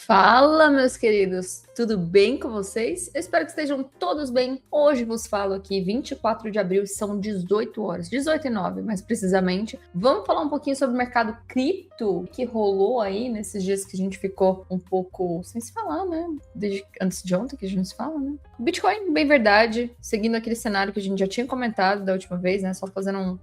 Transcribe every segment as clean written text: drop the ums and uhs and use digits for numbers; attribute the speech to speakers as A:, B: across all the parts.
A: Fala, meus queridos, tudo bem com vocês? Eu espero que estejam todos bem. Hoje vos falo aqui, 24 de abril, são 18 horas, 18h09 mais precisamente. Vamos falar um pouquinho sobre o mercado cripto que rolou aí nesses dias que a gente ficou um pouco sem se falar, né? Desde antes de ontem que a gente não se fala, né? Bitcoin, bem verdade, seguindo aquele cenário que a gente já tinha comentado da última vez, né? Só fazendo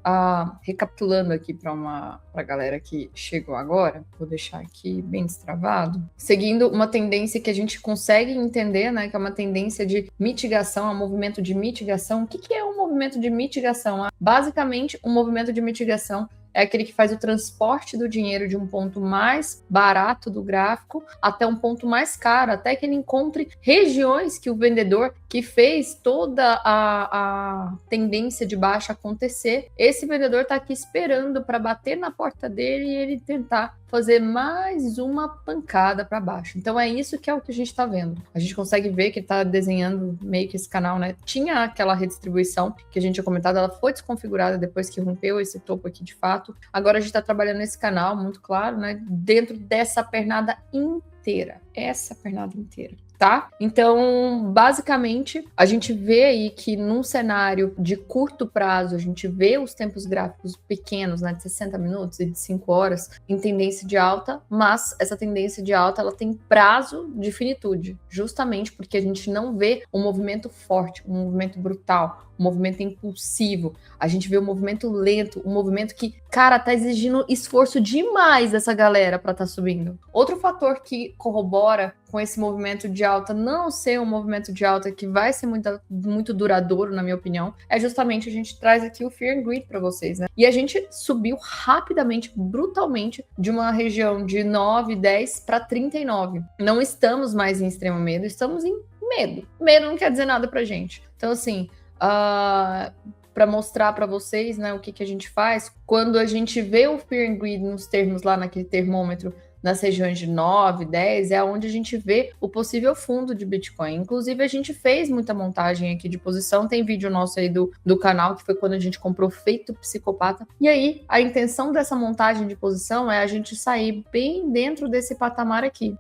A: recapitulando aqui pra galera que chegou agora. Vou deixar aqui bem destravado. Seguindo uma tendência que a gente consegue entender, né? Que é uma tendência de mitigação, é um movimento de mitigação. O que é um movimento de mitigação? Basicamente, um movimento de mitigação é aquele que faz o transporte do dinheiro de um ponto mais barato do gráfico até um ponto mais caro, até que ele encontre regiões que o vendedor que fez toda a tendência de baixa acontecer, esse vendedor está aqui esperando para bater na porta dele e ele tentar fazer mais uma pancada para baixo. Então é isso que é o que a gente está vendo. A gente consegue ver que está desenhando meio que esse canal, né? Tinha aquela redistribuição que a gente tinha comentado, ela foi desconfigurada depois que rompeu esse topo aqui de fato. Agora a gente está trabalhando nesse canal, muito claro, né? Dentro dessa pernada inteira. Essa pernada inteira. Tá? Então, basicamente, a gente vê aí que num cenário de curto prazo, a gente vê os tempos gráficos pequenos, né, de 60 minutos e de 5 horas, em tendência de alta, mas essa tendência de alta, ela tem prazo de finitude, justamente porque a gente não vê um movimento forte, um movimento brutal, um movimento impulsivo. A gente vê um movimento lento, um movimento que, cara, tá exigindo esforço demais dessa galera para tá subindo. Outro fator que corrobora com esse movimento de alta não ser um movimento de alta que vai ser muito duradouro, na minha opinião, é justamente a gente traz aqui o Fear and Greed para vocês, né? E a gente subiu rapidamente, brutalmente, de uma região de 9, 10 para 39. Não estamos mais em extremo medo, estamos em medo. Medo não quer dizer nada pra gente. Então, assim, para mostrar para vocês, né, o que a gente faz, quando a gente vê o Fear and Greed nos termos lá naquele termômetro, nas regiões de 9, 10, é onde a gente vê o possível fundo de Bitcoin. Inclusive, a gente fez muita montagem aqui de posição, tem vídeo nosso aí do canal, que foi quando a gente comprou feito psicopata. E aí, a intenção dessa montagem de posição é a gente sair bem dentro desse patamar aqui,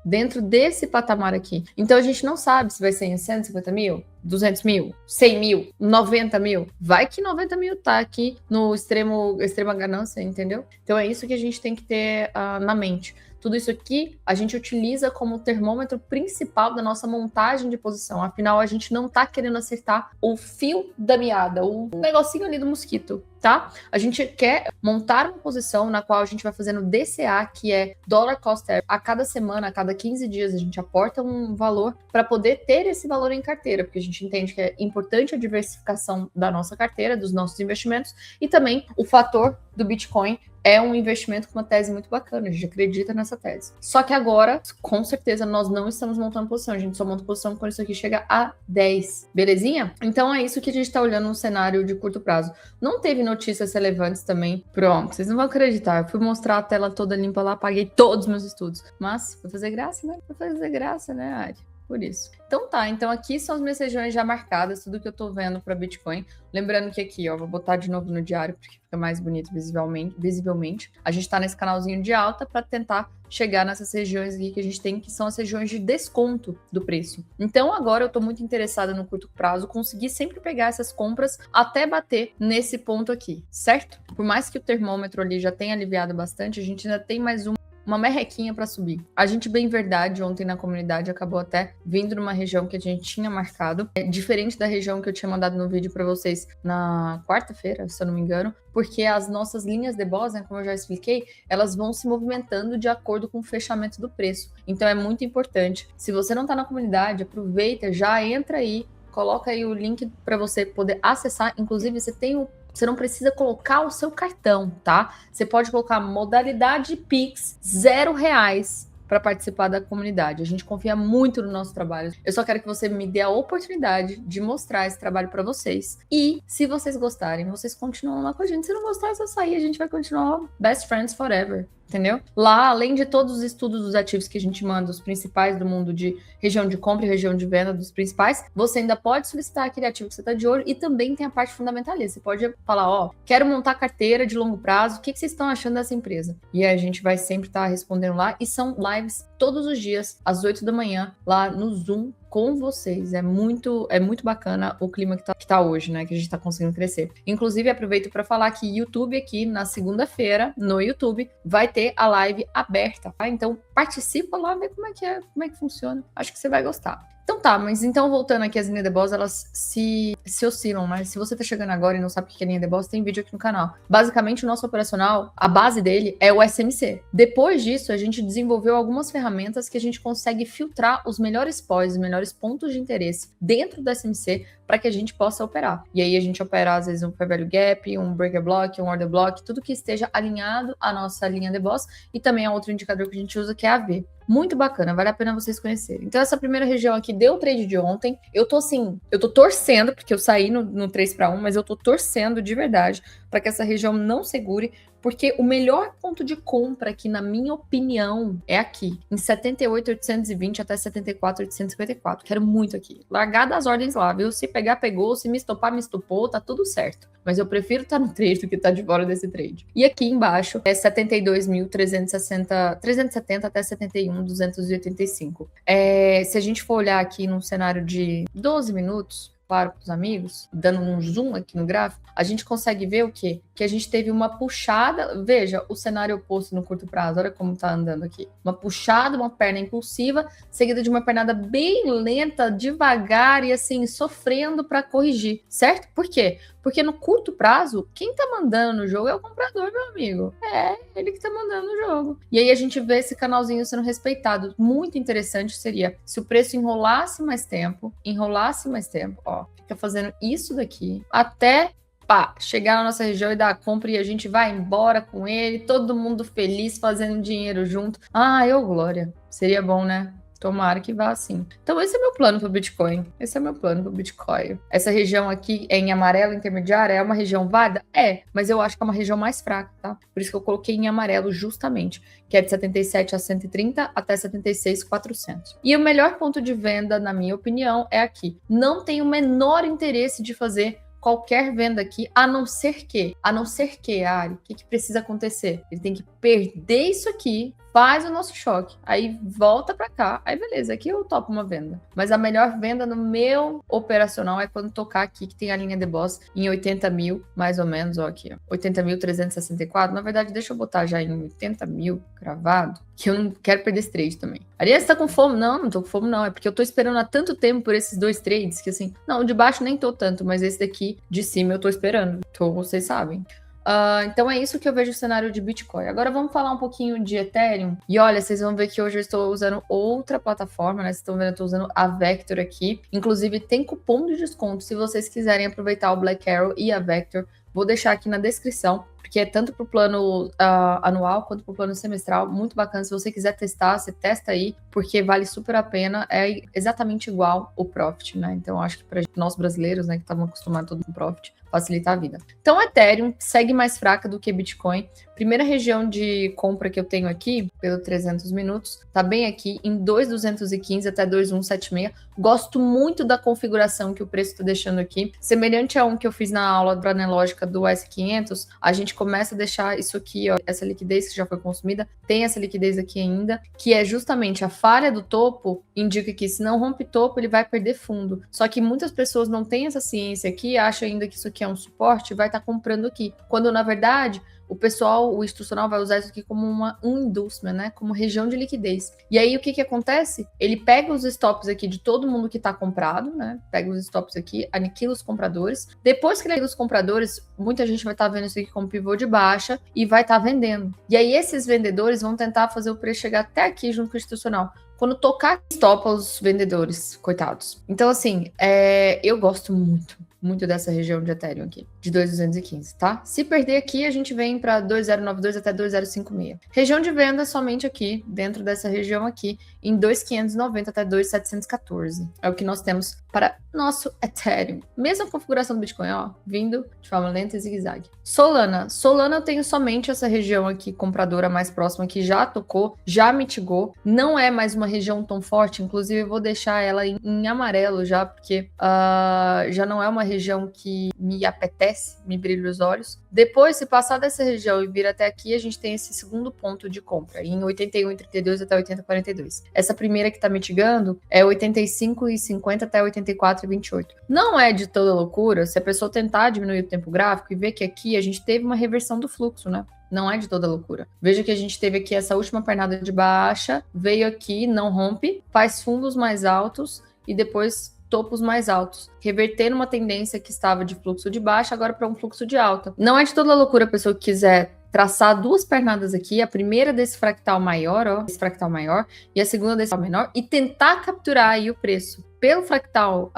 A: Então, a gente não sabe se vai ser em 150 mil, 200 mil, 100 mil, 90 mil. Vai que 90 mil tá aqui no extrema ganância, entendeu? Então, é isso que a gente tem que ter na mente. Tudo isso aqui a gente utiliza como termômetro principal da nossa montagem de posição. Afinal, a gente não tá querendo acertar o fio da meada, o negocinho ali do mosquito, tá? A gente quer montar uma posição na qual a gente vai fazendo DCA, que é Dollar Cost Average. A cada semana, a cada 15 dias, a gente aporta um valor para poder ter esse valor em carteira, porque a gente entende que é importante a diversificação da nossa carteira, dos nossos investimentos, e também o fator do Bitcoin é um investimento com uma tese muito bacana, a gente acredita nessa tese. Só que agora, com certeza, nós não estamos montando posição, a gente só monta posição quando isso aqui chega a 10, belezinha? Então é isso que a gente tá olhando no cenário de curto prazo. Não teve notícias relevantes também. Pronto, vocês não vão acreditar, eu fui mostrar a tela toda limpa lá, paguei todos os meus estudos. Mas, foi fazer graça, né, Ari? Por isso. Então tá, então aqui são as minhas regiões já marcadas, tudo que eu tô vendo para Bitcoin. Lembrando que aqui, ó, vou botar de novo no diário, porque fica mais bonito visivelmente. A gente tá nesse canalzinho de alta para tentar chegar nessas regiões aqui que a gente tem, que são as regiões de desconto do preço. Então agora eu tô muito interessada no curto prazo, conseguir sempre pegar essas compras até bater nesse ponto aqui, certo? Por mais que o termômetro ali já tenha aliviado bastante, a gente ainda tem mais uma merrequinha para subir. A gente, bem verdade, ontem na comunidade acabou até vindo numa região que a gente tinha marcado, diferente da região que eu tinha mandado no vídeo para vocês na quarta-feira, se eu não me engano, porque as nossas linhas de boss, né, como eu já expliquei, elas vão se movimentando de acordo com o fechamento do preço. Então é muito importante. Se você não tá na comunidade, aproveita, já entra aí, coloca aí o link para você poder acessar. Inclusive, você não precisa colocar o seu cartão, tá? Você pode colocar modalidade Pix, R$0 para participar da comunidade. A gente confia muito no nosso trabalho. Eu só quero que você me dê a oportunidade de mostrar esse trabalho para vocês. E, se vocês gostarem, vocês continuam lá com a gente. Se não gostar, é só sair. A gente vai continuar best friends forever. entendeu? Lá, além de todos os estudos dos ativos que a gente manda, os principais do mundo de região de compra e região de venda dos principais, você ainda pode solicitar aquele ativo que você está de olho e também tem a parte fundamentalista. Você pode falar, ó, quero montar carteira de longo prazo, o que vocês estão achando dessa empresa? E a gente vai sempre estar respondendo lá e são lives todos os dias, às 8 da manhã, lá no Zoom, com vocês. É muito bacana o clima que tá hoje, né? Que a gente tá conseguindo crescer. Inclusive, aproveito para falar que YouTube aqui, na segunda-feira, no YouTube, vai ter a live aberta, tá? Então, participa lá, vê como é que funciona. Acho que você vai gostar. Então tá, mas então voltando aqui, as linhas de boss, elas se oscilam, mas se você tá chegando agora e não sabe o que é linha de boss, tem vídeo aqui no canal. Basicamente, o nosso operacional, a base dele é o SMC. Depois disso, a gente desenvolveu algumas ferramentas que a gente consegue filtrar os melhores pós, os melhores pontos de interesse dentro do SMC para que a gente possa operar. E aí a gente opera, às vezes, um fair value gap, um breaker block, um order block, tudo que esteja alinhado à nossa linha de boss e também a outro indicador que a gente usa, que é a AV. Muito bacana, vale a pena vocês conhecerem. Então, essa primeira região aqui deu o trade de ontem. Eu tô torcendo, porque eu saí no 3-1, mas eu tô torcendo de verdade para que essa região não segure, porque o melhor ponto de compra aqui, na minha opinião, é aqui, em 78.820 até 74.854. Quero muito aqui. Largar das ordens lá, viu? Se pegar, pegou. Se me estopar, me estopou. Tá tudo certo. Mas eu prefiro estar no trade do que estar de fora desse trade. E aqui embaixo é 72.370 até 71.285. Se a gente for olhar aqui num cenário de 12 minutos, claro, para os amigos, dando um zoom aqui no gráfico, a gente consegue ver o quê? Que a gente teve uma puxada, veja, o cenário oposto no curto prazo, olha como tá andando aqui. Uma puxada, uma perna impulsiva, seguida de uma pernada bem lenta, devagar e assim, sofrendo para corrigir, certo? Por quê? Porque no curto prazo, quem tá mandando no jogo é o comprador, meu amigo. É ele que tá mandando no jogo. E aí a gente vê esse canalzinho sendo respeitado. Muito interessante seria se o preço enrolasse mais tempo, ó, fica fazendo isso daqui até chegar na nossa região e dar a compra e a gente vai embora com ele, todo mundo feliz, fazendo dinheiro junto. Glória. Seria bom, né? Tomara que vá assim. Então, esse é meu plano para o Bitcoin. Essa região aqui em amarelo intermediária é uma região válida? É, mas eu acho que é uma região mais fraca, tá? Por isso que eu coloquei em amarelo justamente, que é de 77 a 130 até 76.400. E o melhor ponto de venda, na minha opinião, é aqui. Não tenho o menor interesse de fazer qualquer venda aqui, a não ser que, Ari, o que precisa acontecer? Ele tem que perder isso aqui, faz o nosso choque, aí volta para cá, aí beleza, aqui eu topo uma venda. Mas a melhor venda no meu operacional é quando tocar aqui, que tem a linha de boss em 80 mil, mais ou menos, ó aqui, ó, 80.364. Na verdade, deixa eu botar já em 80 mil cravado, que eu não quero perder esse trade também. Ariane, você tá com fome? Não tô com fome não, é porque eu tô esperando há tanto tempo por esses dois trades, que assim, não, de baixo nem tô tanto, mas esse daqui de cima eu tô esperando, então vocês sabem. Então é isso que eu vejo o cenário de Bitcoin. Agora vamos falar um pouquinho de Ethereum. E olha, vocês vão ver que hoje eu estou usando outra plataforma, né? Vocês estão vendo, eu estou usando a Vector aqui. Inclusive tem cupom de desconto se vocês quiserem aproveitar o Black Arrow e a Vector. Vou deixar aqui na descrição, porque é tanto para o plano anual quanto para o plano semestral. Muito bacana. Se você quiser testar, você testa aí, porque vale super a pena. É exatamente igual o Profit, né? Então acho que para nós brasileiros, né, que estavam acostumados todo com Profit, facilita a vida. Então, Ethereum segue mais fraca do que Bitcoin. Primeira região de compra que eu tenho aqui, pelo 300 minutos, tá bem aqui em 2.215 até 2.176. Gosto muito da configuração que o preço está deixando aqui. Semelhante a um que eu fiz na aula da analógica do S500, a gente começa a deixar isso aqui, ó, essa liquidez que já foi consumida, tem essa liquidez aqui ainda, que é justamente a falha do topo, indica que se não rompe topo, ele vai perder fundo. Só que muitas pessoas não têm essa ciência aqui, acham ainda que isso aqui é um suporte, vai estar comprando aqui. Quando, na verdade, o pessoal, o institucional vai usar isso aqui como um inducement, né? Como região de liquidez. E aí, o que acontece? Ele pega os stops aqui de todo mundo que está comprado, né? Pega os stops aqui, aniquila os compradores. Depois que ele aniquila os compradores, muita gente vai estar vendo isso aqui como pivô de baixa e vai estar vendendo. E aí, esses vendedores vão tentar fazer o preço chegar até aqui junto com o institucional. Quando tocar, stopa os vendedores, coitados. Então, assim, eu gosto muito muito dessa região de Ethereum aqui, de 2.215, tá? Se perder aqui, a gente vem para 2.092 até 2.056. Região de venda somente aqui, dentro dessa região aqui, em 2.590 até 2.714. É o que nós temos para nosso Ethereum. Mesma configuração do Bitcoin, ó, vindo de forma lenta e zigue-zague. Solana. Solana eu tenho somente essa região aqui, compradora mais próxima, que já tocou, já mitigou. Não é mais uma região tão forte, inclusive eu vou deixar ela em amarelo já, porque já não é uma região que me apetece, me brilha os olhos. Depois, se passar dessa região e vir até aqui, a gente tem esse segundo ponto de compra, em 81,32 até 80,42. Essa primeira que tá mitigando é 85,50 até 84,28. Não é de toda loucura se a pessoa tentar diminuir o tempo gráfico e ver que aqui a gente teve uma reversão do fluxo, né? Não é de toda loucura. Veja que a gente teve aqui essa última pernada de baixa, veio aqui, não rompe, faz fundos mais altos e depois topos mais altos, revertendo uma tendência que estava de fluxo de baixa agora para um fluxo de alta. Não é de toda loucura a pessoa que quiser traçar duas pernadas aqui, a primeira desse fractal maior, ó, esse fractal maior, e a segunda desse fractal menor, e tentar capturar aí o preço pelo fractal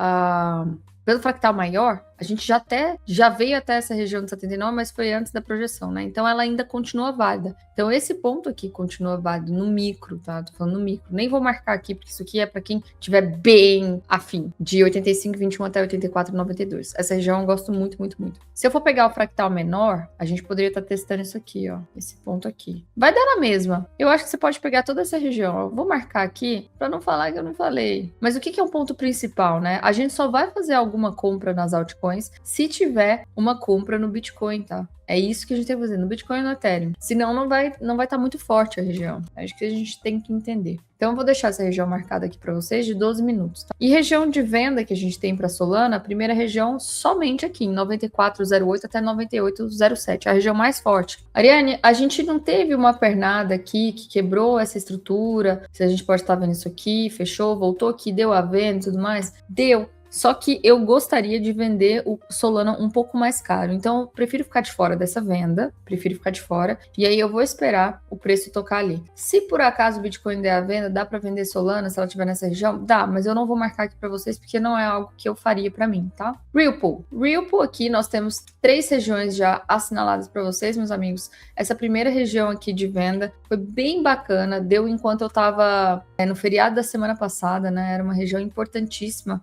A: maior. A gente já veio até essa região de 79, mas foi antes da projeção, né? Então ela ainda continua válida. Então esse ponto aqui continua válido no micro, tá? Tô falando no micro. Nem vou marcar aqui, porque isso aqui é para quem tiver bem afim, de 85,21 até 84,92. Essa região eu gosto muito, muito, muito. Se eu for pegar o fractal menor, a gente poderia estar testando isso aqui, ó. Esse ponto aqui. Vai dar na mesma. Eu acho que você pode pegar toda essa região, ó. Vou marcar aqui para não falar que eu não falei. Mas o que é um ponto principal, né? A gente só vai fazer alguma compra nas altcoins se tiver uma compra no Bitcoin, tá? É isso que a gente tem que fazer no Bitcoin e no Ethereum. Senão não vai estar muito forte a região. Acho que a gente tem que entender. Então eu vou deixar essa região marcada aqui para vocês de 12 minutos. Tá? E região de venda que a gente tem para Solana, a primeira região somente aqui, em 94,08 até 98,07. A região mais forte. Ariane, a gente não teve uma pernada aqui que quebrou essa estrutura. Se a gente pode estar vendo isso aqui, fechou, voltou aqui, deu a venda e tudo mais? Deu. Só que eu gostaria de vender o Solana um pouco mais caro. Então, eu prefiro ficar de fora dessa venda. Prefiro ficar de fora. E aí, eu vou esperar o preço tocar ali. Se por acaso o Bitcoin der a venda, dá para vender Solana se ela estiver nessa região? Dá, mas eu não vou marcar aqui para vocês porque não é algo que eu faria para mim, tá? Ripple. Ripple aqui, nós temos 3 regiões já assinaladas para vocês, meus amigos. Essa primeira região aqui de venda foi bem bacana. Deu enquanto eu estava no feriado da semana passada, né? Era uma região importantíssima.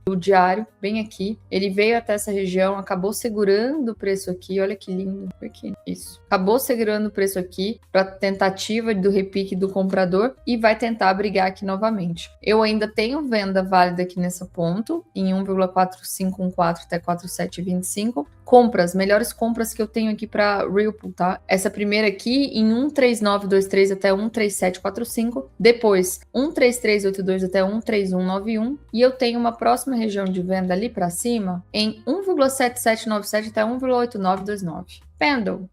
A: O diário, bem aqui, ele veio até essa região, acabou segurando o preço aqui, olha que lindo, aqui, isso. Acabou segurando o preço aqui para tentativa do repique do comprador e vai tentar brigar aqui novamente. Eu ainda tenho venda válida aqui nesse ponto, em 1,4514 até 4725. Compras, melhores compras que eu tenho aqui para Ripple, tá? Essa primeira aqui em 13923 até 13745, depois 13382 até 13191 e eu tenho uma próxima região de venda ali para cima em 1,7797 até 1,8929.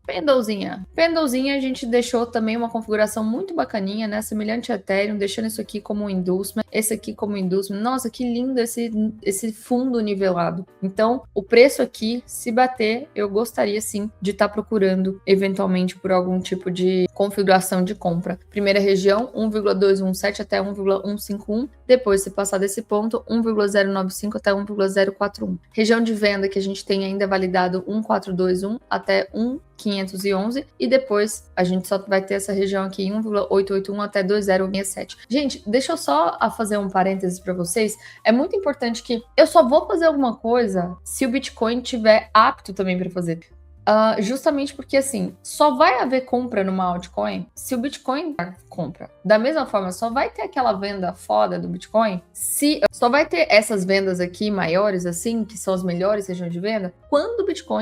A: Pendlezinha. Pendlezinha a gente deixou também uma configuração muito bacaninha, né? Semelhante a Ethereum, deixando isso aqui como um inducement, esse aqui como inducement. Nossa, que lindo esse fundo nivelado. Então, o preço aqui, se bater, eu gostaria sim de estar procurando eventualmente por algum tipo de configuração de compra. Primeira região, 1,217 até 1,151. Depois, se passar desse ponto, 1,095 até 1,041. Região de venda que a gente tem ainda validado 1,421 até 1,511 e depois a gente só vai ter essa região aqui 1,881 até 2,067. Gente, deixa eu só fazer um parênteses para vocês. É muito importante que eu só vou fazer alguma coisa se o Bitcoin estiver apto também para fazer. Justamente porque, assim, só vai haver compra numa altcoin se o Bitcoin compra. Da mesma forma, só vai ter aquela venda foda do Bitcoin, só vai ter essas vendas aqui maiores, assim, que são as melhores regiões de venda,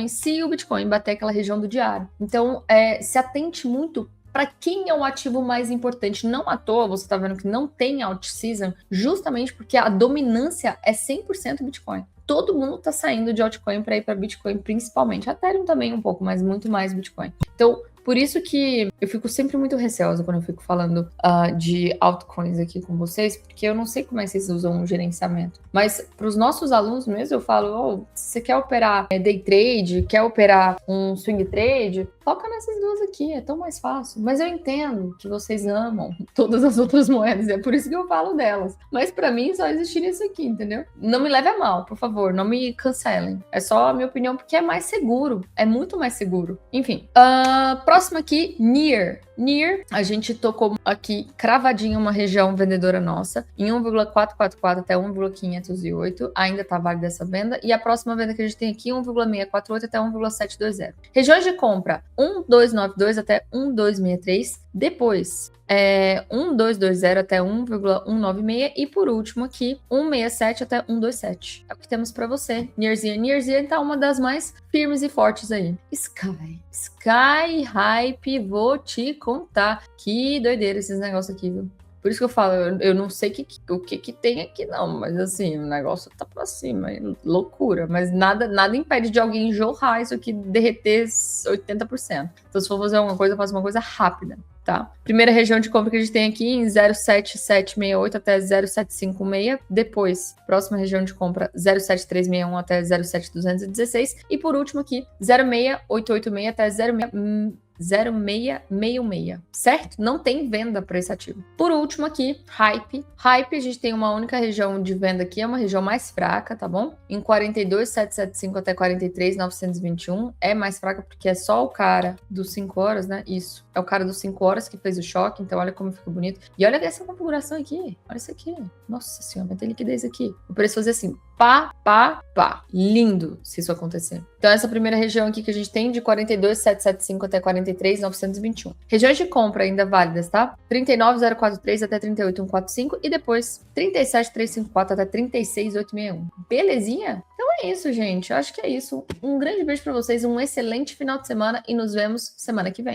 A: se o Bitcoin bater aquela região do diário. Então, se atente muito para quem é o ativo mais importante. Não à toa, você está vendo que não tem alt-season, justamente porque a dominância é 100% Bitcoin. Todo mundo está saindo de altcoin para ir para Bitcoin, principalmente. A Ethereum também um pouco, mas muito mais Bitcoin. Então, Por isso que eu fico sempre muito receosa quando eu fico falando de altcoins aqui com vocês, porque eu não sei como é que vocês usam o gerenciamento. Mas para os nossos alunos mesmo, eu falo, se você quer operar day trade, quer operar um swing trade, foca nessas duas aqui, é tão mais fácil. Mas eu entendo que vocês amam todas as outras moedas, é por isso que eu falo delas. Mas para mim só existiria isso aqui, entendeu? Não me leve a mal, por favor, não me cancelem. É só a minha opinião, porque é mais seguro, é muito mais seguro. Enfim, próximo aqui, NEAR. NEAR, a gente tocou aqui cravadinho uma região vendedora nossa, em 1,444 até 1,508, ainda tá válida essa venda, e a próxima venda que a gente tem aqui, 1,648 até 1,720. Regiões de compra, 1,292 até 1,263, depois 1,220 até 1,196 e por último aqui 1,67 até 1,27. É o que temos para você. NEARzinha tá uma das mais firmes e fortes aí. Sky Hype, vou te contar. Que doideira esses negócios aqui, viu? Por isso que eu falo, eu não sei o que tem aqui não, mas assim, o negócio tá pra cima, é loucura. Mas nada impede de alguém jorrar isso aqui, derreter 80%. Então se for fazer alguma coisa, eu faço uma coisa rápida, tá? Primeira região de compra que a gente tem aqui em 07768 até 07516. Depois, próxima região de compra 07361 até 07216. E por último aqui, 06886 até 0666, certo? Não tem venda para esse ativo. Por último aqui, Hype. Hype, a gente tem uma única região de venda aqui, é uma região mais fraca, tá bom? Em 42,775 até 43,921. É mais fraca porque é só o cara dos 5 horas, né? Isso. É o cara dos 5 horas que fez o choque, então olha como fica bonito. E olha essa configuração aqui. Olha isso aqui. Nossa senhora, vai ter liquidez aqui. O preço fazer assim, pá. Lindo se isso acontecer. Então essa primeira região aqui que a gente tem de 42,775 até 43,921. Regiões de compra ainda válidas, tá? 39,043 até 38,145 e depois 37,354 até 36,861. Belezinha? Então é isso, gente. Eu acho que é isso. Um grande beijo pra vocês, um excelente final de semana e nos vemos semana que vem.